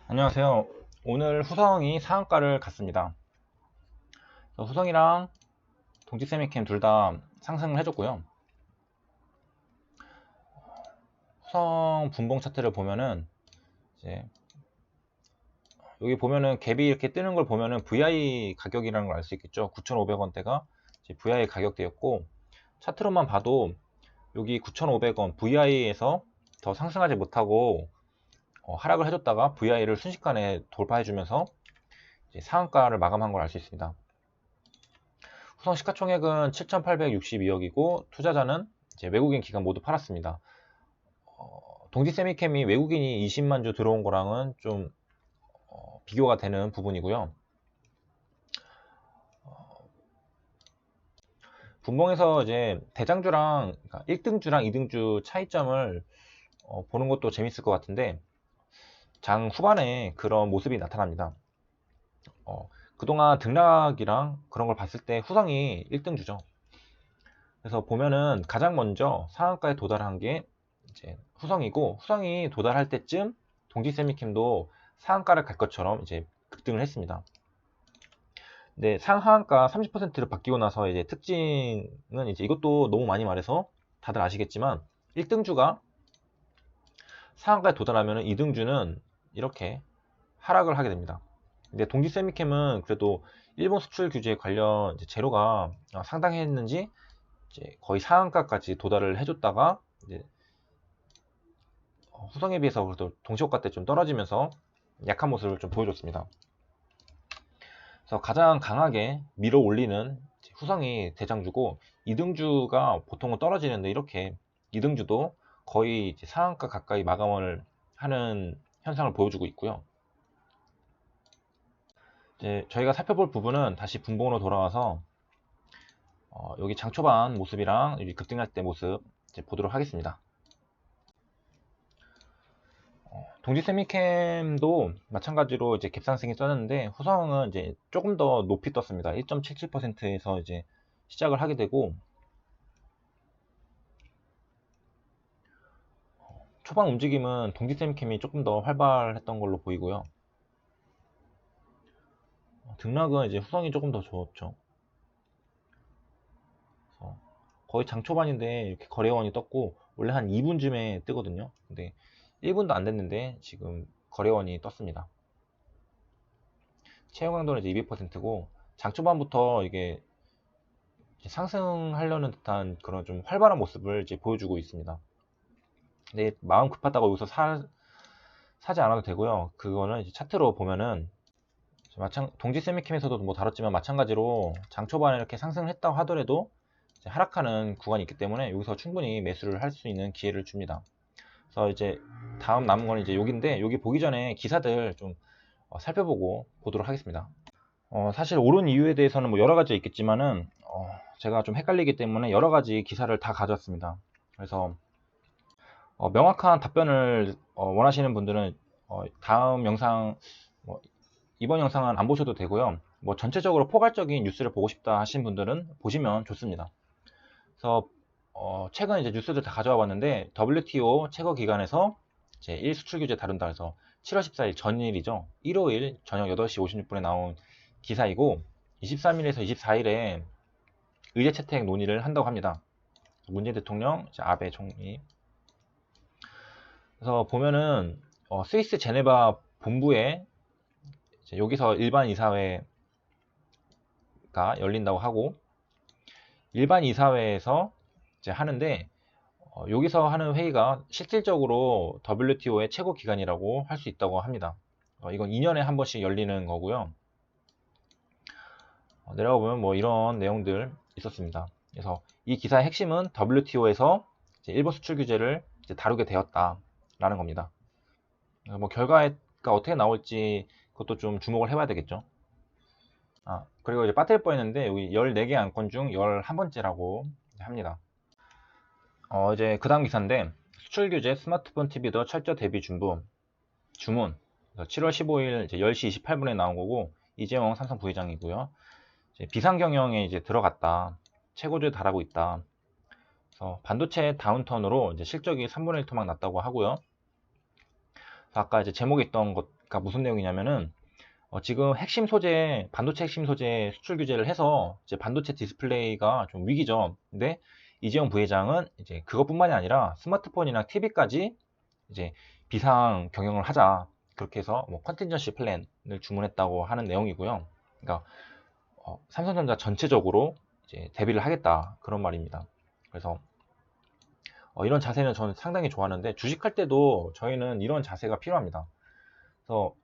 안녕하세요. 오늘 후성이 상한가를 갔습니다. 후성이랑 동지세미캠 둘 다 상승을 해줬고요. 후성 분봉 차트를 보면은 이제 여기 보면은 갭이 이렇게 뜨는 걸 보면은 VI 가격이라는 걸 알 수 있겠죠. 9,500원대가 VI 가격대였고, 차트로만 봐도 여기 9,500원 VI에서 더 상승하지 못하고 하락을 해줬다가 VI를 순식간에 돌파해주면서 상한가를 마감한 걸 알 수 있습니다. 후성 시가총액은 7,862억이고 투자자는 이제 외국인 기관 모두 팔았습니다. 동지세미캠이 외국인이 20만 주 들어온 거랑은 좀 비교가 되는 부분이고요. 분봉에서 이제 대장주랑 그러니까 1등주랑 2등주 차이점을 보는 것도 재밌을 것 같은데, 장 후반에 그런 모습이 나타납니다. 그동안 등락이랑 그런 걸 봤을 때 후성이 1등주죠. 그래서 보면은 가장 먼저 상한가에 도달한 게 이제 후성이고, 후성이 도달할 때쯤 동지세미캠도 상한가를 갈 것처럼 이제 급등을 했습니다. 근데 상하한가 30%를 바뀌고 나서 이제 특징은 이제 이것도 너무 많이 말해서 다들 아시겠지만 1등주가 상한가에 도달하면 2등주는 이렇게 하락을 하게 됩니다. 근데 동지세미캠은 그래도 일본 수출 규제 관련 이제 재료가 상당히 했는지 이제 거의 상한가까지 도달을 해줬다가 이제 후성에 비해서 그래도 동시효과 때 좀 떨어지면서 약한 모습을 좀 보여줬습니다. 그래서 가장 강하게 밀어 올리는 후성이 대장주고, 2등주가 보통은 떨어지는데 이렇게 2등주도 거의 상한가 가까이 마감을 하는 현상을 보여주고 있고요. 이제 저희가 살펴볼 부분은 다시 분봉으로 돌아와서 여기 장 초반 모습이랑 여기 급등할 때 모습 보도록 하겠습니다. 동지세미캠도 마찬가지로 이제 갭상승이 떴는데 후성은 이제 조금 더 높이 떴습니다. 1.77%에서 이제 시작을 하게 되고, 초반 움직임은 동지세미캠이 조금 더 활발했던 걸로 보이고요. 등락은 이제 후성이 조금 더 좋았죠. 그래서 거의 장 초반인데 이렇게 거래원이 떴고, 원래 한 2분쯤에 뜨거든요. 근데 1분도 안 됐는데 지금 거래원이 떴습니다. 채용 강도는 이제 200%고, 장 초반부터 이게 상승하려는 듯한 그런 좀 활발한 모습을 이제 보여주고 있습니다. 근데 마음 급하다고 여기서 사지 않아도 되고요. 그거는 이제 차트로 보면은 동지 세미캠에서도 뭐 다뤘지만 마찬가지로 장 초반에 이렇게 상승을 했다고 하더라도 하락하는 구간이 있기 때문에 여기서 충분히 매수를 할 수 있는 기회를 줍니다. 그래서 이제 다음 남은 건 이제 여기인데, 여기 보기 전에 기사들 좀 살펴보고 보도록 하겠습니다. 사실 오른 이유에 대해서는 뭐 여러 가지 있겠지만은 제가 좀 헷갈리기 때문에 여러 가지 기사를 다 가져왔습니다. 그래서 명확한 답변을 원하시는 분들은 다음 영상, 뭐 이번 영상은 안 보셔도 되고요. 뭐 전체적으로 포괄적인 뉴스를 보고 싶다 하신 분들은 보시면 좋습니다. 그래서 최근 이제 뉴스들 다 가져와 봤는데, WTO 최고 기관에서 제 1 수출 규제 다룬다 해서 7월 14일 전일이죠. 일요일 저녁 8시 56분에 나온 기사이고, 23일에서 24일에 의제 채택 논의를 한다고 합니다. 문재인 대통령, 아베 총리. 그래서 보면은 스위스 제네바 본부에 여기서 일반 이사회가 열린다고 하고, 일반 이사회에서 이제 하는데 여기서 하는 회의가 실질적으로 WTO의 최고 기관이라고 할 수 있다고 합니다. 이건 2년에 한 번씩 열리는 거고요. 내려가 보면 뭐 이런 내용들 있었습니다. 그래서 이 기사의 핵심은 WTO에서 일본 수출 규제를 다루게 되었다라는 겁니다. 뭐 결과가 어떻게 나올지 그것도 좀 주목을 해봐야 되겠죠. 그리고 이제 빠뜨릴 뻔했는데 여기 14개 안건 중 11번째라고 합니다. 이제 그 다음 기사인데, 수출 규제 스마트폰 TV 더 철저 대비 주문 7월 15일 이제 10시 28분에 나온 거고, 이재용 삼성 부회장이고요. 비상 경영에 이제 들어갔다, 최고조에 달하고 있다. 그래서 반도체 다운턴으로 이제 실적이 3분의 1 토막 났다고 하고요. 아까 이제 제목에 있던 것가 무슨 내용이냐면은 지금 핵심 소재, 반도체 핵심 소재 수출 규제를 해서 이제 반도체 디스플레이가 좀 위기죠. 근데 이재용 부회장은 이제 그것뿐만이 아니라 스마트폰이나 TV까지 이제 비상 경영을 하자. 그렇게 해서 뭐 컨틴전시 플랜을 주문했다고 하는 내용이고요. 그러니까 삼성전자 전체적으로 이제 대비를 하겠다 그런 말입니다. 그래서 이런 자세는 저는 상당히 좋아하는데 주식할 때도 저희는 이런 자세가 필요합니다. 그래서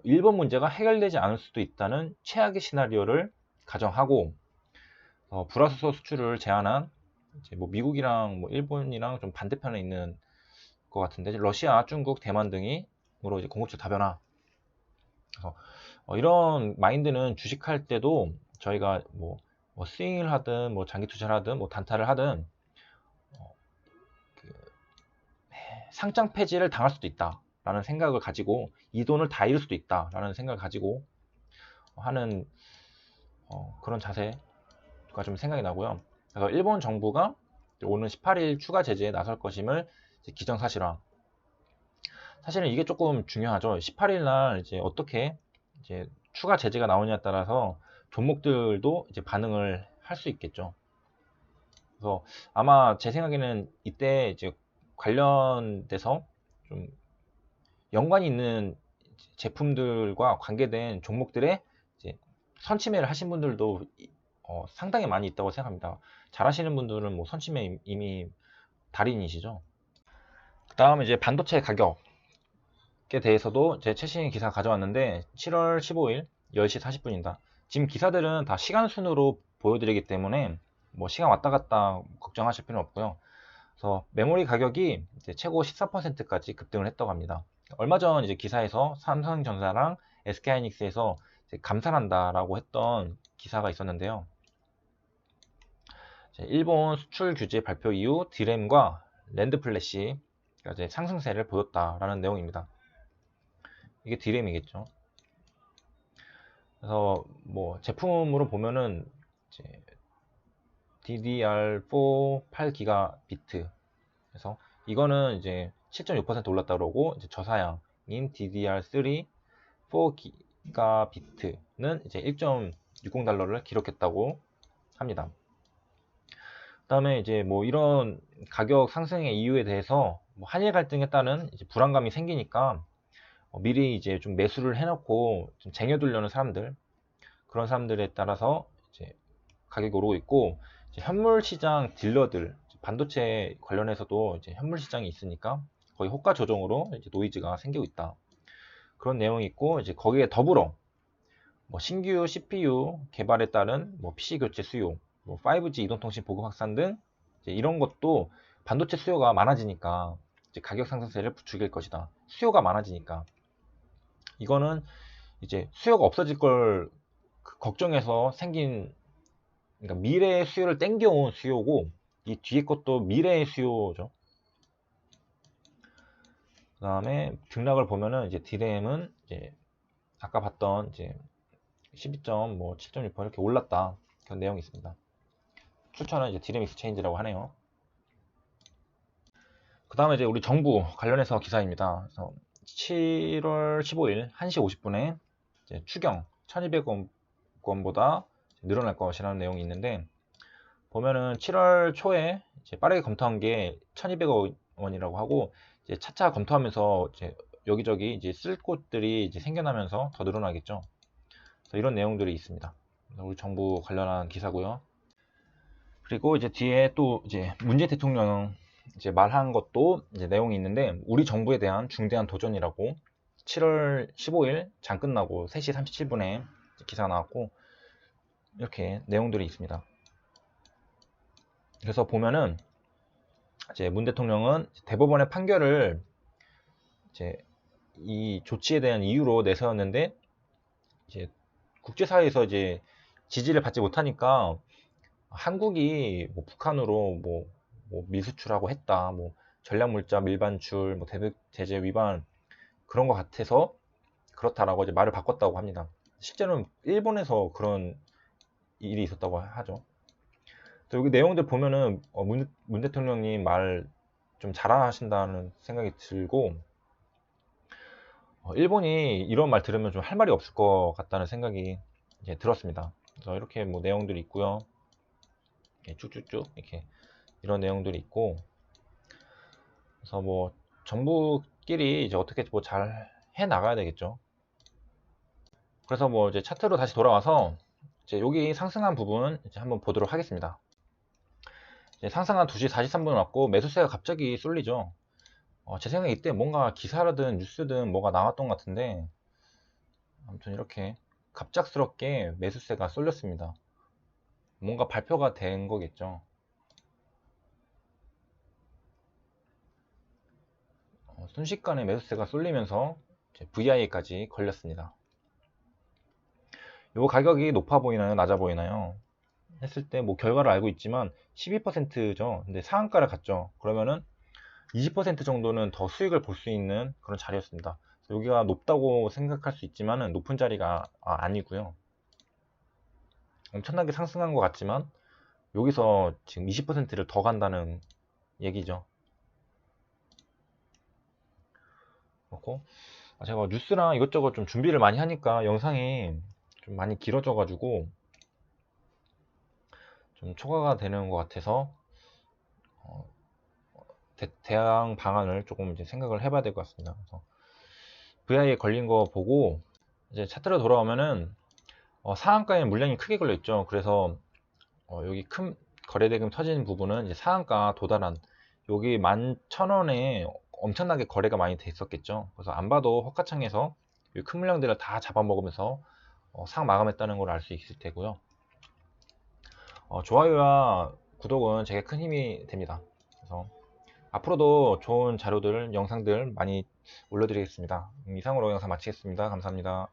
1번 문제가 해결되지 않을 수도 있다는 최악의 시나리오를 가정하고 불화수소 수출을 제한한 이제 뭐 미국이랑 뭐 일본이랑 좀 반대편에 있는 것 같은데 러시아, 중국, 대만 등으로 이제 공급처 다변화. 그래서 이런 마인드는 주식할 때도 저희가 뭐 스윙을 하든 뭐 장기 투자를 하든 뭐 단타를 하든 그 상장 폐지를 당할 수도 있다라는 생각을 가지고 이 돈을 다 잃을 수도 있다라는 생각을 가지고 하는 그런 자세가 좀 생각이 나고요. 그래서 일본 정부가 오는 18일 추가 제재에 나설 것임을 기정사실화. 사실은 이게 조금 중요하죠. 18일 날 이제 어떻게 이제 추가 제재가 나오냐에 따라서 종목들도 이제 반응을 할 수 있겠죠. 그래서 아마 제 생각에는 이때 이제 관련돼서 좀 연관이 있는 제품들과 관계된 종목들의 이제 선침해를 하신 분들도 상당히 많이 있다고 생각합니다. 잘 하시는 분들은 뭐 선침해 이미 달인이시죠. 그 다음에 이제 반도체 가격에 대해서도 제 최신 기사 가져왔는데 7월 15일 10시 40분입니다. 지금 기사들은 다 시간 순으로 보여드리기 때문에 뭐 시간 왔다 갔다 걱정하실 필요는 없고요. 그래서 메모리 가격이 이제 최고 14%까지 급등을 했다고 합니다. 얼마 전 이제 기사에서 삼성전자랑 SK하이닉스에서 감산한다라고 했던 기사가 있었는데요. 일본 수출 규제 발표 이후 디램과 랜드 플래시 이제 상승세를 보였다라는 내용입니다. 이게 디램이겠죠. 그래서 뭐 제품으로 보면은 이제 DDR4 8기가비트. 그래서 이거는 이제 7.6% 올랐다 그러고 이제 저사양인 DDR3 4기가비트는 이제 1.60달러를 기록했다고 합니다. 그다음에 이제 뭐 이런 가격 상승의 이유에 대해서 뭐 한일 갈등에 따른 이제 불안감이 생기니까 미리 이제 좀 매수를 해놓고 좀 쟁여두려는 사람들, 그런 사람들에 따라서 이제 가격이 오르고 있고, 이제 현물 시장 딜러들, 반도체 관련해서도 이제 현물 시장이 있으니까 거의 호가 조정으로 이제 노이즈가 생기고 있다. 그런 내용이 있고, 이제 거기에 더불어 뭐 신규 CPU 개발에 따른 뭐 PC 교체 수요, 뭐 5G 이동통신 보급 확산 등 이제 이런 것도 반도체 수요가 많아지니까 이제 가격 상승세를 부추길 것이다. 수요가 많아지니까 이거는 이제 수요가 없어질 걸 걱정해서 생긴, 그러니까 미래의 수요를 땡겨온 수요고 이 뒤에 것도 미래의 수요죠. 그 다음에 등락을 보면은 이제 디램은 이제 아까 봤던 이제 12.7.6% 이렇게 올랐다 그런 내용이 있습니다. 출처는 이제 디램 익스체인지라고 하네요. 그 다음에 이제 우리 정부 관련해서 기사입니다. 그래서 7월 15일 1시 50분에 이제 추경 1200원보다 늘어날 것이라는 내용이 있는데, 보면은 7월 초에 이제 빠르게 검토한 게 1200원이라고 하고 이제 차차 검토하면서 이제 여기저기 이제 쓸 곳들이 이제 생겨나면서 더 늘어나겠죠. 그래서 이런 내용들이 있습니다. 우리 정부 관련한 기사고요. 그리고 이제 뒤에 또 이제 문재인 대통령 이제 말한 것도 이제 내용이 있는데, 우리 정부에 대한 중대한 도전이라고 7월 15일 장 끝나고 3시 37분에 기사가 나왔고 이렇게 내용들이 있습니다. 그래서 보면은 이제 문 대통령은 대법원의 판결을 이제 이 조치에 대한 이유로 내세웠는데, 이제 국제사회에서 이제 지지를 받지 못하니까 한국이 뭐 북한으로 뭐 밀수출하고 했다, 뭐 전략물자 밀반출, 뭐 대북 제재 위반 그런 것 같아서 그렇다라고 이제 말을 바꿨다고 합니다. 실제로는 일본에서 그런 일이 있었다고 하죠. 여기 내용들 보면은 문 대통령님 말 좀 잘하신다는 생각이 들고, 일본이 이런 말 들으면 좀 할 말이 없을 것 같다는 생각이 이제 들었습니다. 그래서 이렇게 뭐 내용들이 있고요. 이렇게 쭉쭉쭉 이렇게 이런 내용들이 있고, 그래서 뭐 정부끼리 이제 어떻게 뭐 잘 해 나가야 되겠죠. 그래서 뭐 이제 차트로 다시 돌아와서 이제 여기 상승한 부분 이제 한번 보도록 하겠습니다. 이제 상승한 2시 43분 왔고 매수세가 갑자기 쏠리죠. 제 생각에 이때 뭔가 기사라든 뉴스든 뭐가 나왔던 것 같은데, 아무튼 이렇게 갑작스럽게 매수세가 쏠렸습니다. 뭔가 발표가 된 거겠죠. 순식간에 매수세가 쏠리면서 VI까지 걸렸습니다. 요 가격이 높아 보이나요? 낮아 보이나요? 했을 때 뭐 결과를 알고 있지만 12%죠. 근데 상한가를 갔죠. 그러면은 20% 정도는 더 수익을 볼 수 있는 그런 자리였습니다. 여기가 높다고 생각할 수 있지만은 높은 자리가 아니고요. 엄청나게 상승한 것 같지만 여기서 지금 20%를 더 간다는 얘기죠. 그렇고 제가 뉴스랑 이것저것 좀 준비를 많이 하니까 영상이 좀 많이 길어져 가지고 좀 초과가 되는 것 같아서 어, 대항 방안을 조금 이제 생각을 해봐야 될 것 같습니다. 그래서 VI에 걸린 거 보고 이제 차트로 돌아오면은 상한가에 물량이 크게 걸려 있죠. 그래서 여기 큰 거래대금 터진 부분은 이제 상한가 도달한 여기 11,000원에 엄청나게 거래가 많이 됐었겠죠. 그래서 안 봐도 호가창에서 큰 물량들을 다 잡아먹으면서 상 마감했다는 걸 알 수 있을 테고요. 좋아요와 구독은 제게 큰 힘이 됩니다. 그래서 앞으로도 좋은 자료들, 영상들 많이 올려드리겠습니다. 이상으로 영상 마치겠습니다. 감사합니다.